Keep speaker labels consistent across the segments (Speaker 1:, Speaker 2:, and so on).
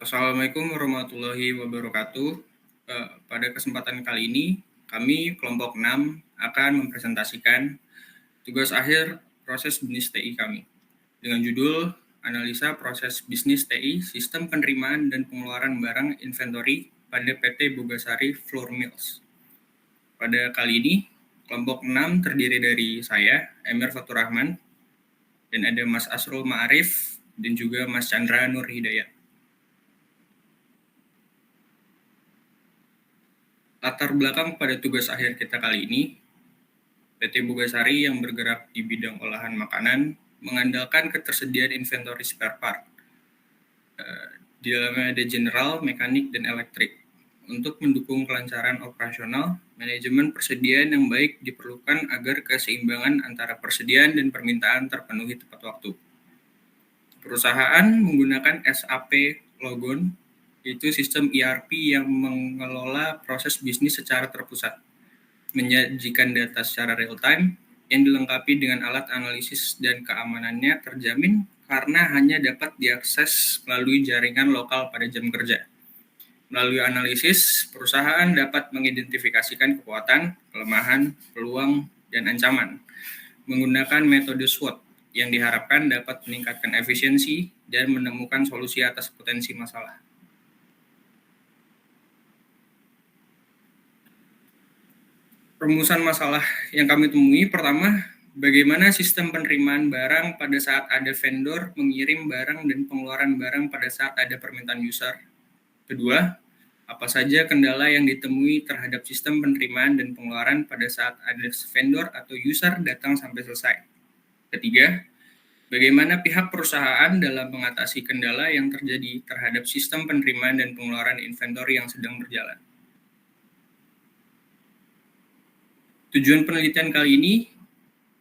Speaker 1: Assalamualaikum warahmatullahi wabarakatuh. Pada kesempatan kali ini, kami kelompok 6 akan mempresentasikan tugas akhir proses bisnis TI kami dengan judul Analisa Proses Bisnis TI Sistem Penerimaan dan Pengeluaran Barang Inventory pada PT Bogasari Flour Mills. Pada kali ini, kelompok 6 terdiri dari saya, Emir Fatur Rahman, dan ada Mas Asrul Ma'arif dan juga Mas Chandra Nur Hidayat. Latar belakang pada tugas akhir kita kali ini, PT Bogasari yang bergerak di bidang olahan makanan mengandalkan ketersediaan inventory spare part. Di dalamnya ada general, mekanik, dan elektrik. Untuk mendukung kelancaran operasional, manajemen persediaan yang baik diperlukan agar keseimbangan antara persediaan dan permintaan terpenuhi tepat waktu. Perusahaan menggunakan SAP Logon, yaitu sistem ERP yang mengelola proses bisnis secara terpusat, menyajikan data secara real-time, yang dilengkapi dengan alat analisis dan keamanannya terjamin karena hanya dapat diakses melalui jaringan lokal pada jam kerja. Melalui analisis, perusahaan dapat mengidentifikasikan kekuatan, kelemahan, peluang, dan ancaman menggunakan metode SWOT yang diharapkan dapat meningkatkan efisiensi dan menemukan solusi atas potensi masalah. Rumusan masalah yang kami temui, pertama, bagaimana sistem penerimaan barang pada saat ada vendor mengirim barang dan pengeluaran barang pada saat ada permintaan user. Kedua, apa saja kendala yang ditemui terhadap sistem penerimaan dan pengeluaran pada saat ada vendor atau user datang sampai selesai. Ketiga, bagaimana pihak perusahaan dalam mengatasi kendala yang terjadi terhadap sistem penerimaan dan pengeluaran inventory yang sedang berjalan. Tujuan penelitian kali ini,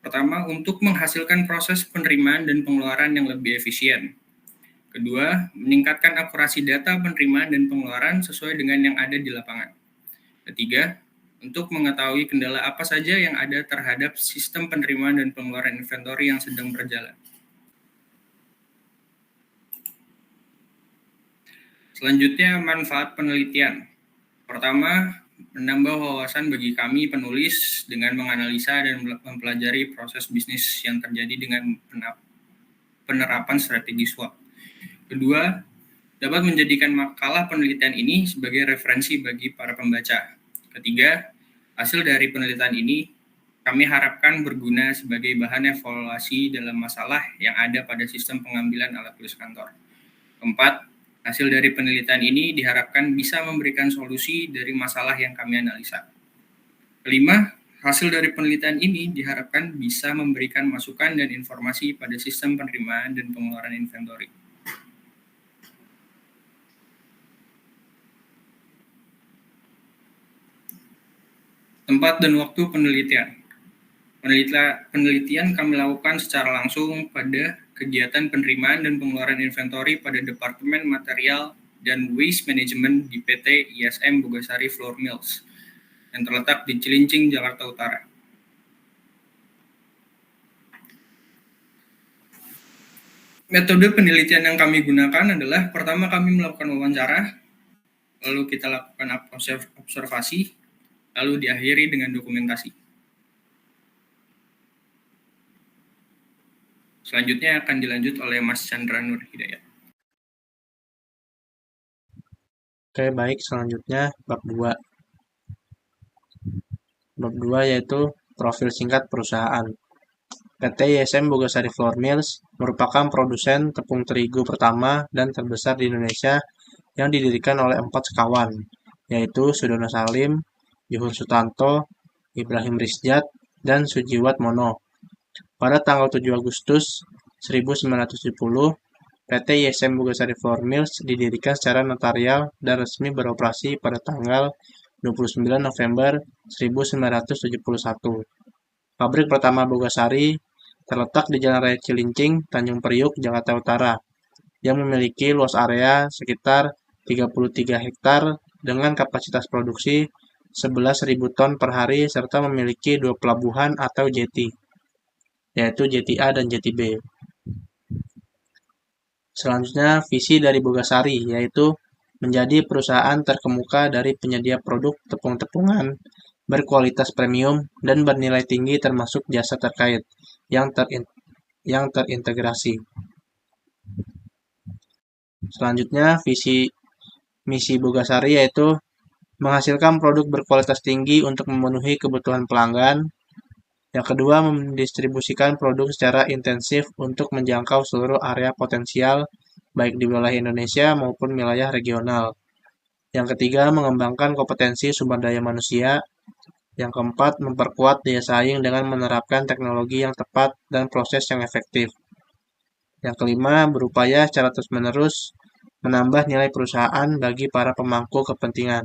Speaker 1: pertama, untuk menghasilkan proses penerimaan dan pengeluaran yang lebih efisien. Kedua, meningkatkan akurasi data penerimaan dan pengeluaran sesuai dengan yang ada di lapangan. Ketiga, untuk mengetahui kendala apa saja yang ada terhadap sistem penerimaan dan pengeluaran inventory yang sedang berjalan. Selanjutnya, manfaat penelitian. Pertama, menambah wawasan bagi kami penulis dengan menganalisa dan mempelajari proses bisnis yang terjadi dengan penerapan strategi SWOT. Kedua, dapat menjadikan makalah penelitian ini sebagai referensi bagi para pembaca. Ketiga, hasil dari penelitian ini kami harapkan berguna sebagai bahan evaluasi dalam masalah yang ada pada sistem pengambilan alat tulis kantor. Keempat, hasil dari penelitian ini diharapkan bisa memberikan solusi dari masalah yang kami analisa. Kelima, hasil dari penelitian ini diharapkan bisa memberikan masukan dan informasi pada sistem penerimaan dan pengeluaran inventory. Tempat dan waktu penelitian. Penelitian kami lakukan secara langsung pada kegiatan penerimaan dan pengeluaran inventory pada Departemen Material dan Waste Management di PT ISM Bogasari Flour Mills yang terletak di Cilincing, Jakarta Utara. Metode penelitian yang kami gunakan adalah, pertama, kami melakukan wawancara, lalu kita lakukan observasi, lalu diakhiri dengan dokumentasi. Selanjutnya akan dilanjut oleh Mas Chandra Nur Hidayat.
Speaker 2: Oke, baik. Selanjutnya bab 2. Bab 2 yaitu profil singkat perusahaan. PT ISM Bogasari Flour Mills merupakan produsen tepung terigu pertama dan terbesar di Indonesia yang didirikan oleh 4 sekawan, yaitu Sudono Salim, Yuhun Sutanto, Ibrahim Rizjat, dan Sujiwat Mono. Pada tanggal 7 Agustus 1970, PT ISM Bogasari Flour Mills didirikan secara notarial dan resmi beroperasi pada tanggal 29 November 1971. Pabrik pertama Bogasari terletak di Jalan Raya Cilincing, Tanjung Priuk, Jakarta Utara, yang memiliki luas area sekitar 33 hektar dengan kapasitas produksi 11.000 ton per hari serta memiliki 2 pelabuhan atau jetty, yaitu jetty A dan jetty B. Selanjutnya, visi dari Bogasari, yaitu menjadi perusahaan terkemuka dari penyedia produk tepung-tepungan berkualitas premium dan bernilai tinggi termasuk jasa terkait yang, yang terintegrasi. Selanjutnya, misi Bogasari yaitu menghasilkan produk berkualitas tinggi untuk memenuhi kebutuhan pelanggan. Yang kedua, mendistribusikan produk secara intensif untuk menjangkau seluruh area potensial, baik di wilayah Indonesia maupun wilayah regional. Yang ketiga, mengembangkan kompetensi sumber daya manusia. Yang keempat, memperkuat daya saing dengan menerapkan teknologi yang tepat dan proses yang efektif. Yang kelima, berupaya secara terus-menerus menambah nilai perusahaan bagi para pemangku kepentingan.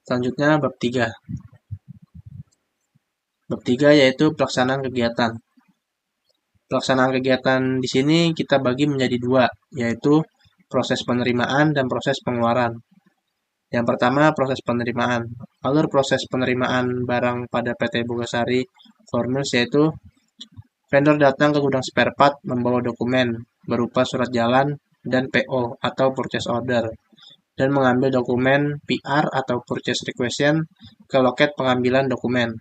Speaker 2: Selanjutnya, bab 3. Bab 3 yaitu pelaksanaan kegiatan. Pelaksanaan kegiatan di sini kita bagi menjadi dua, yaitu proses penerimaan dan proses pengeluaran. Yang pertama, proses penerimaan. Alur proses penerimaan barang pada PT Bogasari Flour Mills yaitu vendor datang ke gudang spare part membawa dokumen berupa surat jalan dan PO atau purchase order dan mengambil dokumen PR atau purchase requisition ke loket pengambilan dokumen.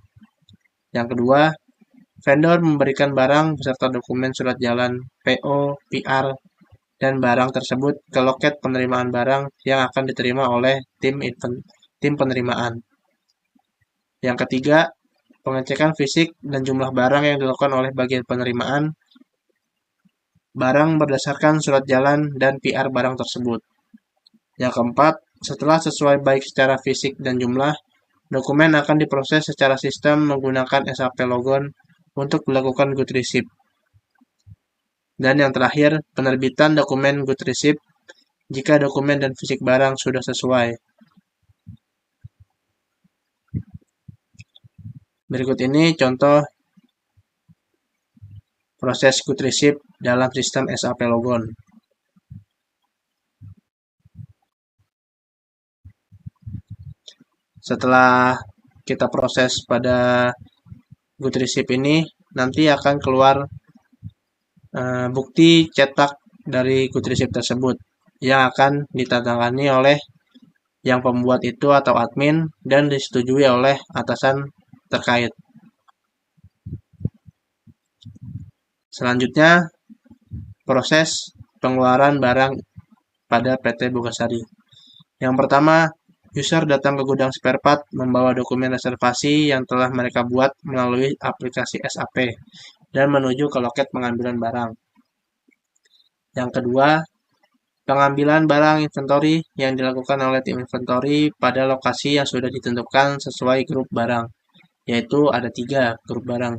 Speaker 2: Yang kedua, vendor memberikan barang beserta dokumen surat jalan, PO, PR, dan barang tersebut ke loket penerimaan barang yang akan diterima oleh tim penerimaan. Yang ketiga, pengecekan fisik dan jumlah barang yang dilakukan oleh bagian penerimaan barang berdasarkan surat jalan dan PR barang tersebut. Yang keempat, setelah sesuai baik secara fisik dan jumlah, dokumen akan diproses secara sistem menggunakan SAP Logon untuk dilakukan good receipt. Dan yang terakhir, penerbitan dokumen good receipt jika dokumen dan fisik barang sudah sesuai. Berikut ini contoh proses good receipt dalam sistem SAP Logon. Setelah kita proses pada good receipt ini, nanti akan keluar bukti cetak dari good receipt tersebut yang akan ditandatangani oleh yang pembuat itu atau admin dan disetujui oleh atasan terkait. Selanjutnya, proses pengeluaran barang pada PT Bogasari. Yang pertama, user datang ke gudang spare part membawa dokumen reservasi yang telah mereka buat melalui aplikasi SAP dan menuju ke loket pengambilan barang. Yang kedua, pengambilan barang inventory yang dilakukan oleh tim inventory pada lokasi yang sudah ditentukan sesuai grup barang, yaitu ada 3 grup barang.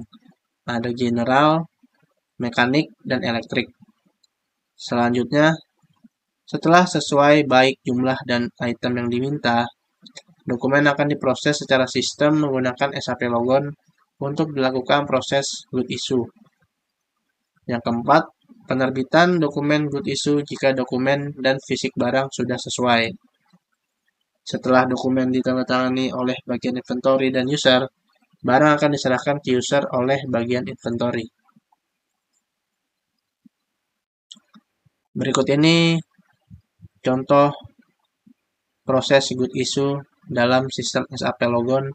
Speaker 2: Ada general, mekanik, dan elektrik. Selanjutnya, setelah sesuai baik jumlah dan item yang diminta, dokumen akan diproses secara sistem menggunakan SAP Logon untuk dilakukan proses good issue. Yang keempat, penerbitan dokumen good issue jika dokumen dan fisik barang sudah sesuai. Setelah dokumen ditandatangani oleh bagian inventory dan user, barang akan diserahkan ke user oleh bagian inventory. Berikut ini contoh proses good issue dalam sistem SAP Logon.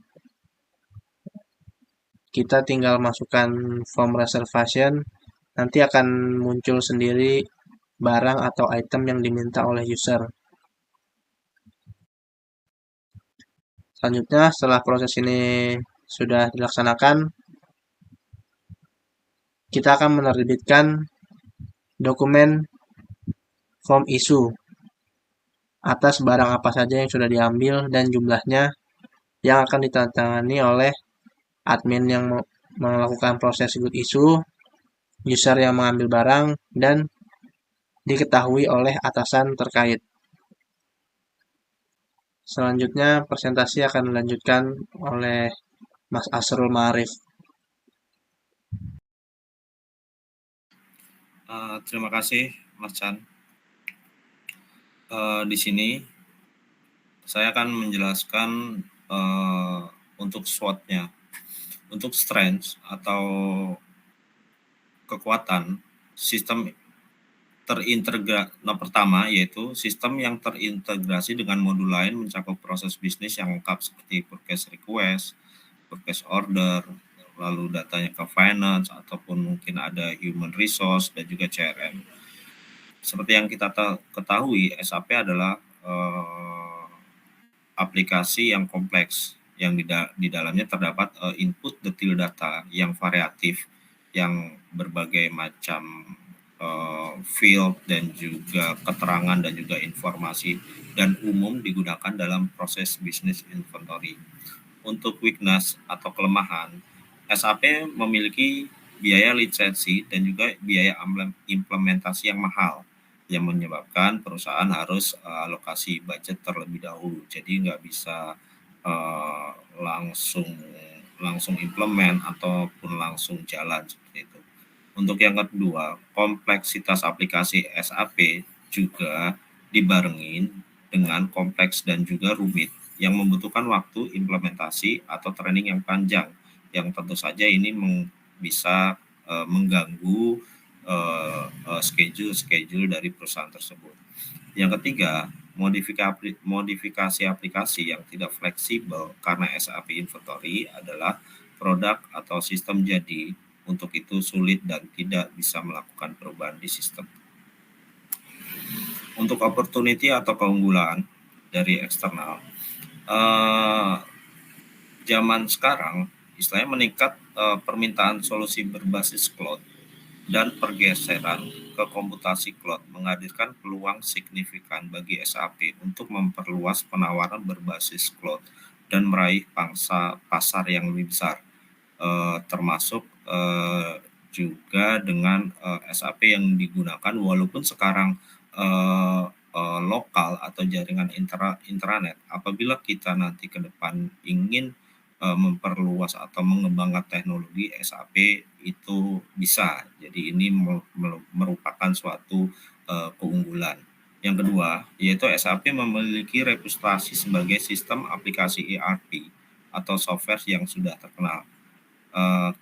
Speaker 2: Kita tinggal masukkan form reservation, nanti akan muncul sendiri barang atau item yang diminta oleh user. Selanjutnya, setelah proses ini sudah dilaksanakan, kita akan menerbitkan dokumen form issue atas barang apa saja yang sudah diambil dan jumlahnya yang akan ditandatangani oleh admin yang melakukan proses good issue, user yang mengambil barang, dan diketahui oleh atasan terkait. Selanjutnya, presentasi akan dilanjutkan oleh Mas Asrul Ma'arif.
Speaker 3: Terima kasih, Mas Chan. Di sini saya akan menjelaskan untuk SWOT-nya. Untuk strength atau kekuatan sistem pertama yaitu sistem yang terintegrasi dengan modul lain mencakup proses bisnis yang lengkap seperti purchase request, purchase order, lalu datanya ke finance ataupun mungkin ada human resource dan juga CRM. Seperti yang kita ketahui, SAP adalah aplikasi yang kompleks yang di dalamnya terdapat input detail data yang variatif, yang berbagai macam field dan juga keterangan dan juga informasi dan umum digunakan dalam proses bisnis inventory. Untuk weakness atau kelemahan, SAP memiliki biaya lisensi dan juga biaya implementasi yang mahal, yang menyebabkan perusahaan harus alokasi budget terlebih dahulu. Jadi nggak bisa langsung implement ataupun langsung jalan seperti itu. Untuk yang kedua, kompleksitas aplikasi SAP juga dibarengin dengan kompleks dan juga rumit yang membutuhkan waktu implementasi atau training yang panjang, yang tentu saja ini bisa mengganggu schedule dari perusahaan tersebut. Yang ketiga, modifikasi aplikasi yang tidak fleksibel karena SAP Inventory adalah produk atau sistem jadi. Untuk itu sulit dan tidak bisa melakukan perubahan di sistem. Untuk opportunity atau keunggulan dari eksternal, zaman sekarang istilahnya meningkat permintaan solusi berbasis cloud dan pergeseran ke komputasi cloud menghadirkan peluang signifikan bagi SAP untuk memperluas penawaran berbasis cloud dan meraih pangsa pasar yang lebih besar, termasuk juga dengan SAP yang digunakan walaupun sekarang lokal atau jaringan intranet. Apabila kita nanti ke depan ingin memperluas atau mengembangkan teknologi SAP itu bisa. Jadi ini merupakan suatu keunggulan. Yang kedua, yaitu SAP memiliki reputasi sebagai sistem aplikasi ERP atau software yang sudah terkenal.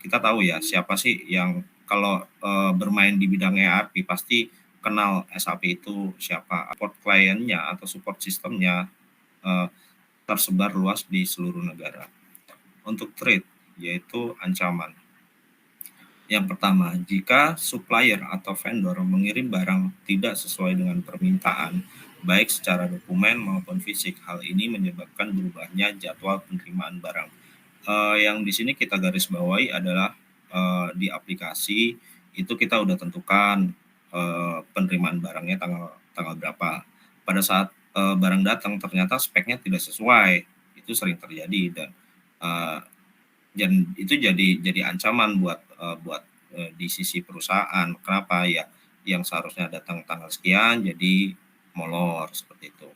Speaker 3: Kita tahu ya siapa sih yang kalau bermain di bidang ERP pasti kenal SAP itu siapa. Support kliennya atau support sistemnya tersebar luas di seluruh negara. Untuk threat, yaitu ancaman. Yang pertama, jika supplier atau vendor mengirim barang tidak sesuai dengan permintaan, baik secara dokumen maupun fisik, hal ini menyebabkan berubahnya jadwal penerimaan barang. Yang di sini kita garis bawahi adalah di aplikasi itu kita udah tentukan penerimaan barangnya tanggal berapa. Pada saat barang datang ternyata speknya tidak sesuai, itu sering terjadi dan itu jadi ancaman buat di sisi perusahaan. Kenapa ya? Yang seharusnya datang tanggal sekian jadi molor seperti itu.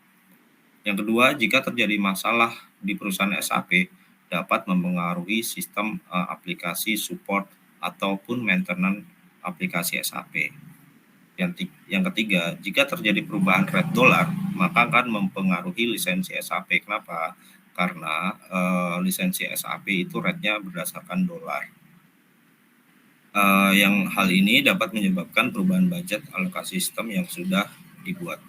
Speaker 3: Yang kedua, jika terjadi masalah di perusahaan SAP dapat mempengaruhi sistem aplikasi support ataupun maintenance aplikasi SAP. Yang ketiga, jika terjadi perubahan rate dolar, maka akan mempengaruhi lisensi SAP. Kenapa? Karena lisensi SAP itu rate-nya berdasarkan dolar. Yang hal ini dapat menyebabkan perubahan budget alokasi sistem yang sudah dibuat.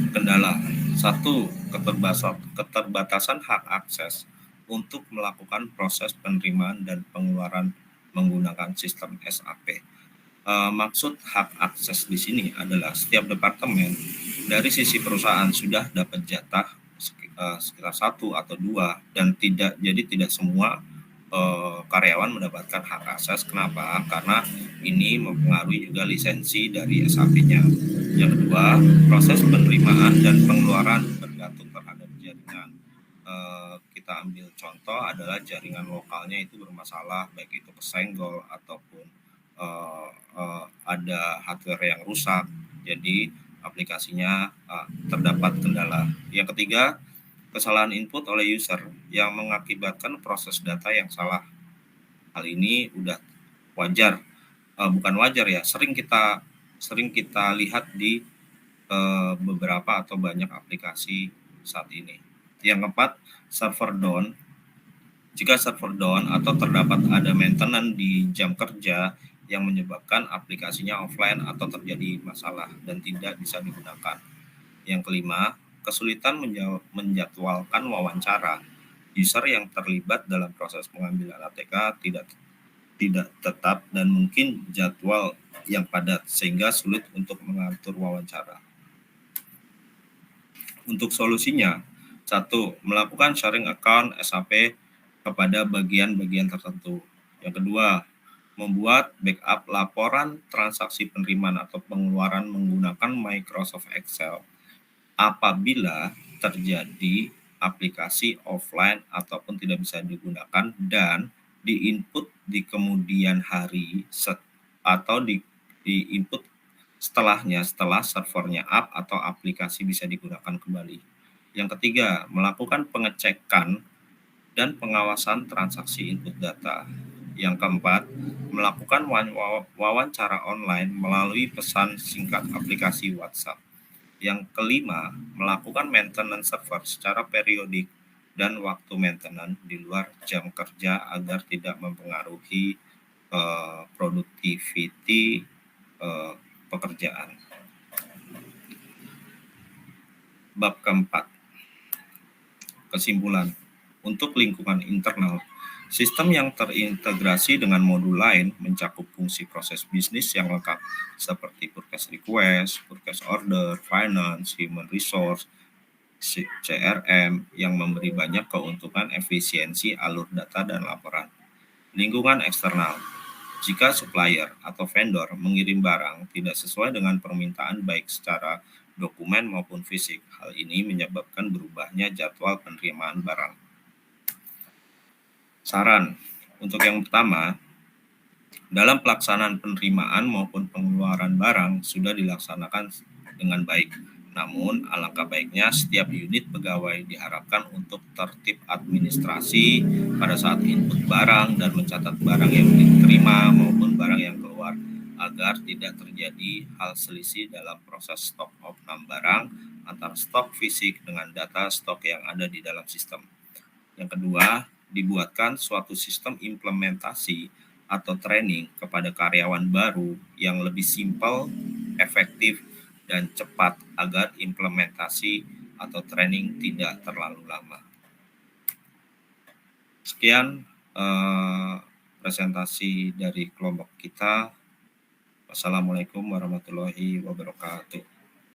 Speaker 3: Kendala. 1. Keterbatasan hak akses untuk melakukan proses penerimaan dan pengeluaran menggunakan sistem SAP. Maksud hak akses di sini adalah setiap departemen dari sisi perusahaan sudah dapat jatah sekitar 1 atau 2 dan tidak semua karyawan mendapatkan hak akses. Kenapa? Karena ini mempengaruhi juga lisensi dari SAP-nya. Yang kedua, proses penerimaan dan pengeluaran bergantung terhadap jaringan. Kita ambil contoh adalah jaringan lokalnya itu bermasalah, baik itu kesenggol ataupun ada hardware yang rusak, jadi aplikasinya terdapat kendala. Yang ketiga, kesalahan input oleh user yang mengakibatkan proses data yang salah. Hal ini udah wajar, bukan wajar ya, sering kita lihat di beberapa atau banyak aplikasi saat ini. Yang keempat, server down. Jika server down atau terdapat ada maintenance di jam kerja yang menyebabkan aplikasinya offline atau terjadi masalah dan tidak bisa digunakan. Yang kelima, kesulitan menjadwalkan wawancara. User yang terlibat dalam proses pengambilan ATK tidak tetap dan mungkin jadwal yang padat sehingga sulit untuk mengatur wawancara. Untuk solusinya, satu, melakukan sharing account SAP kepada bagian-bagian tertentu. Yang kedua, membuat backup laporan transaksi penerimaan atau pengeluaran menggunakan Microsoft Excel apabila terjadi aplikasi offline ataupun tidak bisa digunakan dan di-input di kemudian hari atau di-input setelahnya, setelah servernya up atau aplikasi bisa digunakan kembali. Yang ketiga, melakukan pengecekan dan pengawasan transaksi input data. Yang keempat, melakukan wawancara online melalui pesan singkat aplikasi WhatsApp. Yang kelima, melakukan maintenance server secara periodik dan waktu maintenance di luar jam kerja agar tidak mempengaruhi productivity pekerjaan. Bab keempat, kesimpulan. Untuk lingkungan internal, sistem yang terintegrasi dengan modul lain mencakup fungsi proses bisnis yang lengkap seperti purchase request, purchase order, finance, human resource, CRM yang memberi banyak keuntungan efisiensi alur data dan laporan. Lingkungan eksternal, jika supplier atau vendor mengirim barang tidak sesuai dengan permintaan baik secara dokumen maupun fisik, hal ini menyebabkan berubahnya jadwal penerimaan barang. Saran, untuk yang pertama, dalam pelaksanaan penerimaan maupun pengeluaran barang sudah dilaksanakan dengan baik. Namun, alangkah baiknya setiap unit pegawai diharapkan untuk tertib administrasi pada saat input barang dan mencatat barang yang diterima maupun barang yang keluar agar tidak terjadi hal selisih dalam proses stok opnam barang antara stok fisik dengan data stok yang ada di dalam sistem. Yang kedua, dibuatkan suatu sistem implementasi atau training kepada karyawan baru yang lebih simpel, efektif, dan cepat agar implementasi atau training tidak terlalu lama. Sekian presentasi dari kelompok kita. Wassalamualaikum warahmatullahi wabarakatuh.